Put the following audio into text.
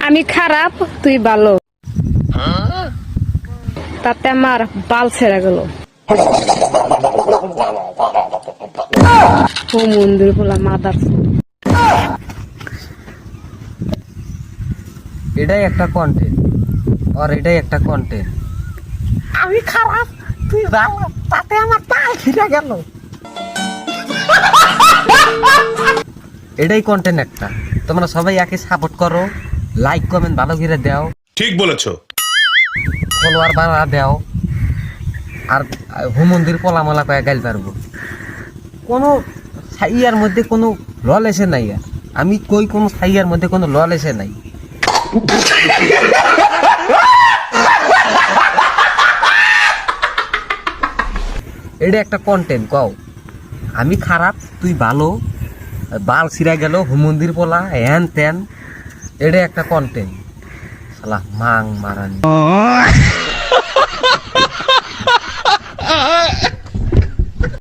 আমি খারাপ তুই ভালো, তাতে আমার বাল ছেড়ে গেল। ও মন্দির বলা মাদার। এটাই একটা কন্টেন্ট, আর এটাই একটা কন্টেন্ট। আমি খারাপ তুই ভালো, তাতে আমার বাল ছিঁড়ে গেল। এটাই কন্টেন্ট একটা। তোমরা সবাই একে সাপোর্ট করো, লাইক কমেন্ট ভালো করে দাও, ঠিক বলেছো, ফলোয়ার বাড়া দাও, আর হুমন্দির পোলামালা কয়ে গাইল পারবো। কোনো সাইয়ার মধ্যে কোনো লল এসে নাই। আর আমি কই কোনো সাইয়ার মধ্যে কোনো লল এসে নাই। এটা একটা কন্টেন্ট কও। আমি খারাপ তুই ভালো, বাল ছিঁড়া গেল, হুমন্দির পোলা, হ্যান ত্যান। এটা একটা কন্টেন্ট। শালা মাং মারানি।